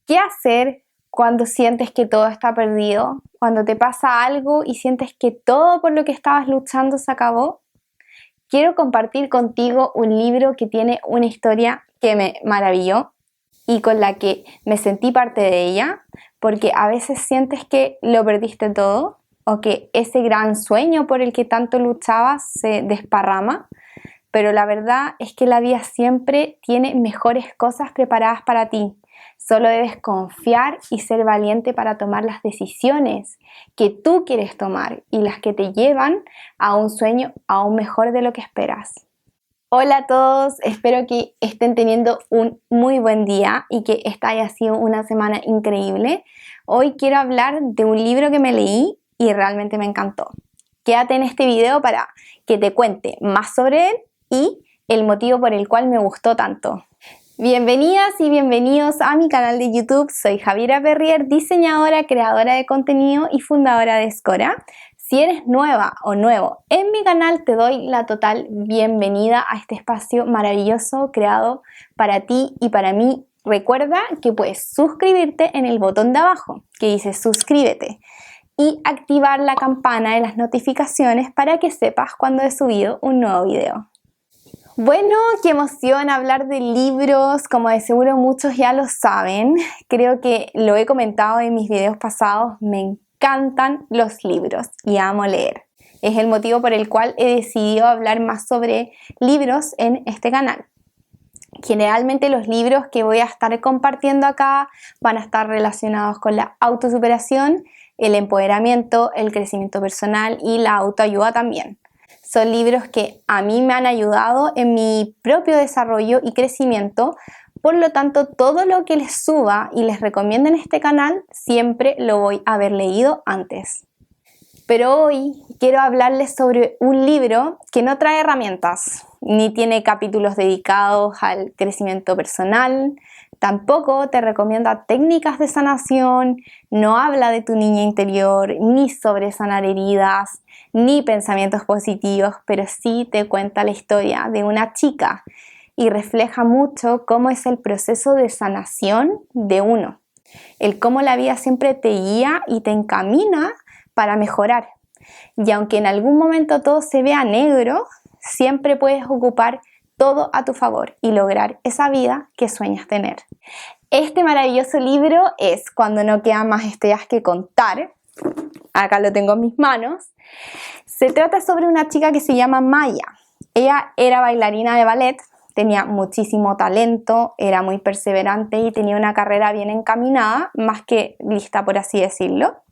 ¿Qué hacer cuando sientes que todo está perdido? Cuando te pasa algo y sientes que todo por lo que estabas luchando se acabó. Quiero compartir contigo un libro que tiene una historia que me maravilló y con la que me sentí parte de ella, porque a veces sientes que lo perdiste todo o que ese gran sueño por el que tanto luchabas se desparrama, pero la verdad es que la vida siempre tiene mejores cosas preparadas para ti. Solo debes confiar y ser valiente para tomar las decisiones que tú quieres tomar y las que te llevan a un sueño aún mejor de lo que esperas. Hola a todos, espero que estén teniendo un muy buen día y que esta haya sido una semana increíble. Hoy quiero hablar de un libro que me leí y realmente me encantó. Quédate en este video para que te cuente más sobre él y el motivo por el cual me gustó tanto. Bienvenidas y bienvenidos a mi canal de YouTube. Soy Javiera Perrier, diseñadora, creadora de contenido y fundadora de Escora. Si eres nueva o nuevo en mi canal, te doy la total bienvenida a este espacio maravilloso creado para ti y para mí. Recuerda que puedes suscribirte en el botón de abajo que dice suscríbete y activar la campana de las notificaciones para que sepas cuando he subido un nuevo video. Bueno, qué emoción hablar de libros, como de seguro muchos ya lo saben. Creo que lo he comentado en mis videos pasados, me encantan los libros y amo leer. Es el motivo por el cual he decidido hablar más sobre libros en este canal. Generalmente los libros que voy a estar compartiendo acá van a estar relacionados con la autosuperación, el empoderamiento, el crecimiento personal y la autoayuda también. Son libros que a mí me han ayudado en mi propio desarrollo y crecimiento, por lo tanto todo lo que les suba y les recomiendo en este canal siempre lo voy a haber leído antes. Pero hoy quiero hablarles sobre un libro que no trae herramientas, ni tiene capítulos dedicados al crecimiento personal, tampoco te recomienda técnicas de sanación, no habla de tu niña interior, ni sobre sanar heridas, ni pensamientos positivos, pero sí te cuenta la historia de una chica y refleja mucho cómo es el proceso de sanación de uno, el cómo la vida siempre te guía y te encamina para mejorar. Y aunque en algún momento todo se vea negro, siempre puedes ocupar todo a tu favor y lograr esa vida que sueñas tener. Este maravilloso libro es Cuando no quedan más historias que contar. Acá lo tengo en mis manos. Se trata sobre una chica que se llama Maya. Ella era bailarina de ballet, tenía muchísimo talento, era muy perseverante y tenía una carrera bien encaminada, más que lista por así decirlo.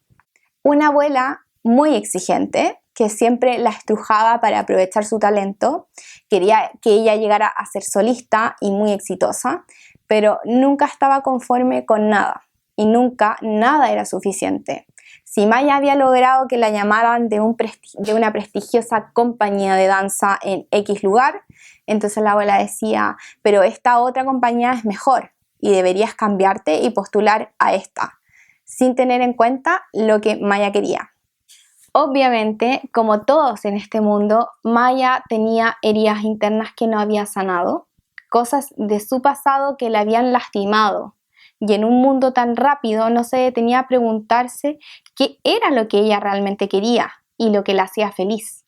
Una abuela muy exigente, que siempre la estrujaba para aprovechar su talento, quería que ella llegara a ser solista y muy exitosa, pero nunca estaba conforme con nada y nunca nada era suficiente. Si Maya había logrado que la llamaran de una prestigiosa compañía de danza en X lugar, entonces la abuela decía, pero esta otra compañía es mejor y deberías cambiarte y postular a esta, sin tener en cuenta lo que Maya quería. Obviamente, como todos en este mundo, Maya tenía heridas internas que no había sanado, cosas de su pasado que la habían lastimado. Y en un mundo tan rápido no se detenía a preguntarse qué era lo que ella realmente quería y lo que la hacía feliz.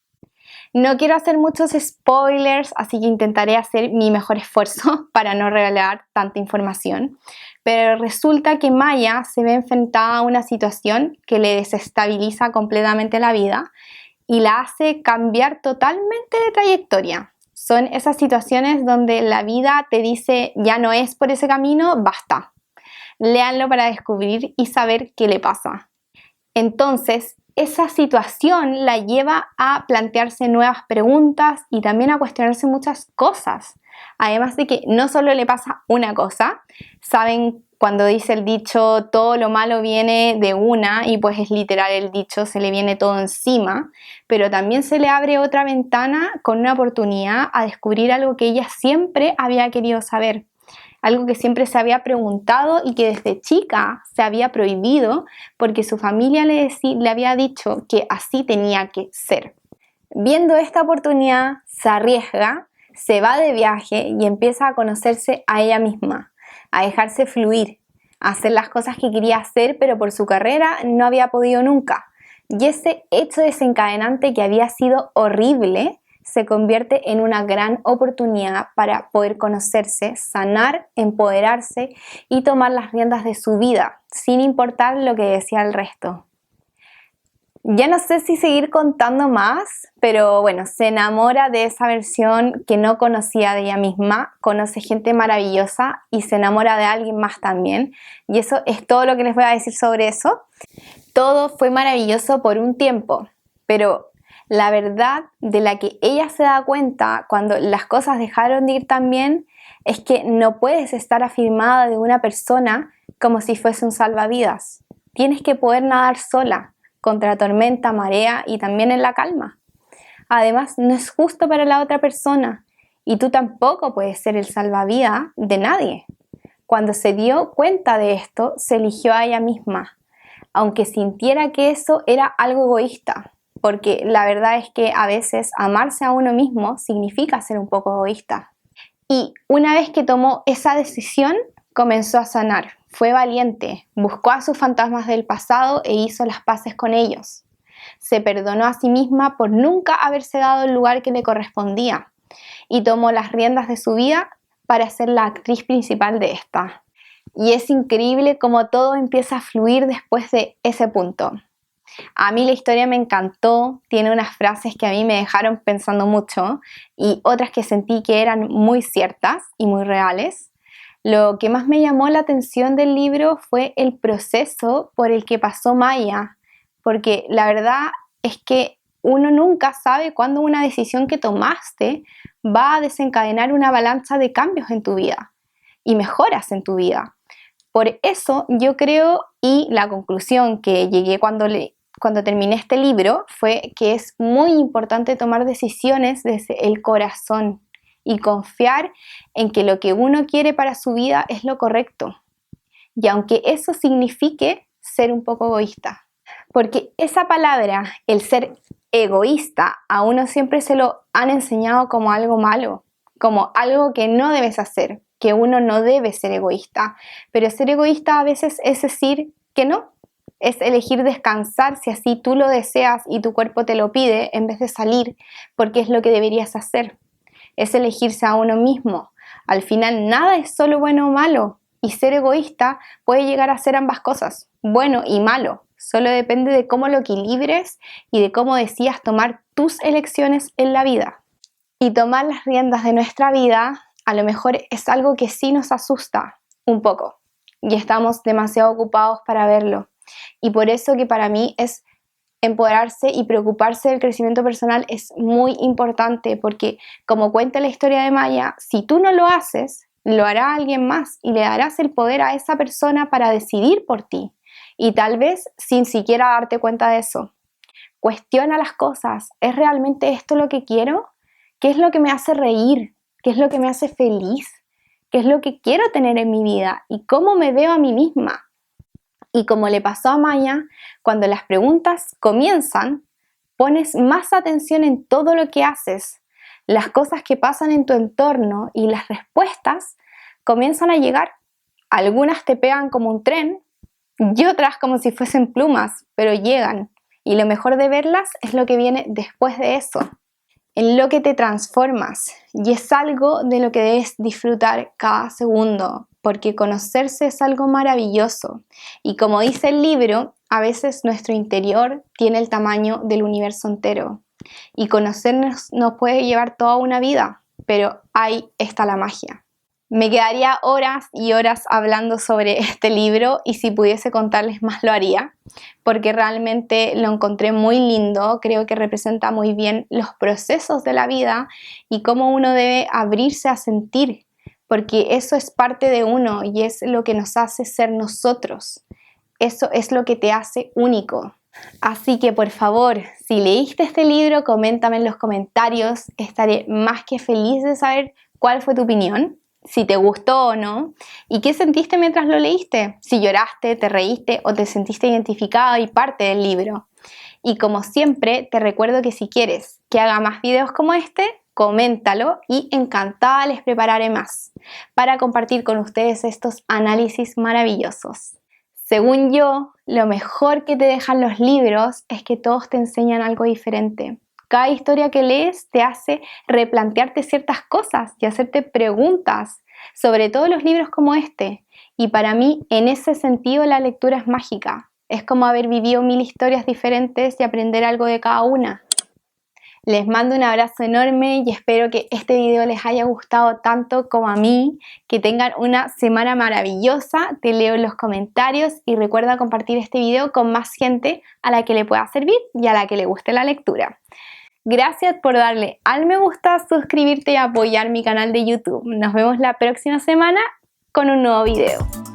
No quiero hacer muchos spoilers, así que intentaré hacer mi mejor esfuerzo para no revelar tanta información. Pero resulta que Maya se ve enfrentada a una situación que le desestabiliza completamente la vida y la hace cambiar totalmente de trayectoria. Son esas situaciones donde la vida te dice ya no es por ese camino, basta. Léanlo para descubrir y saber qué le pasa. Entonces, esa situación la lleva a plantearse nuevas preguntas y también a cuestionarse muchas cosas. Además de que no solo le pasa una cosa, saben cuando dice el dicho todo lo malo viene de una, y pues es literal el dicho, se le viene todo encima, pero también se le abre otra ventana con una oportunidad a descubrir algo que ella siempre había querido saber. Algo que siempre se había preguntado y que desde chica se había prohibido porque su familia le había dicho que así tenía que ser. Viendo esta oportunidad, se arriesga, se va de viaje y empieza a conocerse a ella misma, a dejarse fluir, hacer las cosas que quería hacer, pero por su carrera no había podido nunca. Y ese hecho desencadenante que había sido horrible se convierte en una gran oportunidad para poder conocerse, sanar, empoderarse y tomar las riendas de su vida, sin importar lo que decía el resto. Ya no sé si seguir contando más, pero bueno, se enamora de esa versión que no conocía de ella misma, conoce gente maravillosa y se enamora de alguien más también. Y eso es todo lo que les voy a decir sobre eso. Todo fue maravilloso por un tiempo, pero la verdad de la que ella se da cuenta cuando las cosas dejaron de ir tan bien es que no puedes estar afirmada de una persona como si fuese un salvavidas. Tienes que poder nadar sola, contra tormenta, marea y también en la calma. Además, no es justo para la otra persona y tú tampoco puedes ser el salvavidas de nadie. Cuando se dio cuenta de esto, se eligió a ella misma, aunque sintiera que eso era algo egoísta, porque la verdad es que a veces amarse a uno mismo significa ser un poco egoísta. Y una vez que tomó esa decisión, comenzó a sanar. Fue valiente, buscó a sus fantasmas del pasado e hizo las paces con ellos. Se perdonó a sí misma por nunca haberse dado el lugar que le correspondía y tomó las riendas de su vida para ser la actriz principal de esta. Y es increíble cómo todo empieza a fluir después de ese punto. A mí la historia me encantó, tiene unas frases que a mí me dejaron pensando mucho y otras que sentí que eran muy ciertas y muy reales. Lo que más me llamó la atención del libro fue el proceso por el que pasó Maya, porque la verdad es que uno nunca sabe cuándo una decisión que tomaste va a desencadenar una avalancha de cambios en tu vida y mejoras en tu vida. Por eso yo creo, y la conclusión que llegué cuando terminé este libro fue que es muy importante tomar decisiones desde el corazón y confiar en que lo que uno quiere para su vida es lo correcto. Y aunque eso signifique ser un poco egoísta. Porque esa palabra, el ser egoísta, a uno siempre se lo han enseñado como algo malo, como algo que no debes hacer, que uno no debe ser egoísta. Pero ser egoísta a veces es decir que no. Es elegir descansar si así tú lo deseas y tu cuerpo te lo pide en vez de salir porque es lo que deberías hacer. Es elegirse a uno mismo. Al final nada es solo bueno o malo y ser egoísta puede llegar a ser ambas cosas, bueno y malo. Solo depende de cómo lo equilibres y de cómo decidas tomar tus elecciones en la vida. Y tomar las riendas de nuestra vida a lo mejor es algo que sí nos asusta un poco y estamos demasiado ocupados para verlo. Y por eso que para mí es empoderarse y preocuparse del crecimiento personal es muy importante porque como cuenta la historia de Maya, si tú no lo haces, lo hará alguien más y le darás el poder a esa persona para decidir por ti y tal vez sin siquiera darte cuenta de eso. Cuestiona las cosas, ¿es realmente esto lo que quiero? ¿Qué es lo que me hace reír? ¿Qué es lo que me hace feliz? ¿Qué es lo que quiero tener en mi vida? ¿Y cómo me veo a mí misma? Y como le pasó a Maya, cuando las preguntas comienzan, pones más atención en todo lo que haces, las cosas que pasan en tu entorno y las respuestas comienzan a llegar. Algunas te pegan como un tren y otras como si fuesen plumas, pero llegan. Y lo mejor de verlas es lo que viene después de eso, en lo que te transformas. Y es algo de lo que debes disfrutar cada segundo, porque conocerse es algo maravilloso. Y como dice el libro, a veces nuestro interior tiene el tamaño del universo entero. Y conocernos nos puede llevar toda una vida, pero ahí está la magia. Me quedaría horas y horas hablando sobre este libro y si pudiese contarles más lo haría, porque realmente lo encontré muy lindo, creo que representa muy bien los procesos de la vida y cómo uno debe abrirse a sentir, porque eso es parte de uno y es lo que nos hace ser nosotros, eso es lo que te hace único. Así que por favor, si leíste este libro, coméntame en los comentarios, estaré más que feliz de saber cuál fue tu opinión. Si te gustó o no, y qué sentiste mientras lo leíste, si lloraste, te reíste o te sentiste identificado y parte del libro. Y como siempre, te recuerdo que si quieres que haga más videos como este, coméntalo y encantada les prepararé más para compartir con ustedes estos análisis maravillosos. Según yo, lo mejor que te dejan los libros es que todos te enseñan algo diferente. Cada historia que lees te hace replantearte ciertas cosas y hacerte preguntas, sobre todo los libros como este. Y para mí, en ese sentido, la lectura es mágica. Es como haber vivido 1000 historias diferentes y aprender algo de cada una. Les mando un abrazo enorme y espero que este video les haya gustado tanto como a mí. Que tengan una semana maravillosa. Te leo en los comentarios y recuerda compartir este video con más gente a la que le pueda servir y a la que le guste la lectura. Gracias por darle al me gusta, suscribirte y apoyar mi canal de YouTube. Nos vemos la próxima semana con un nuevo video.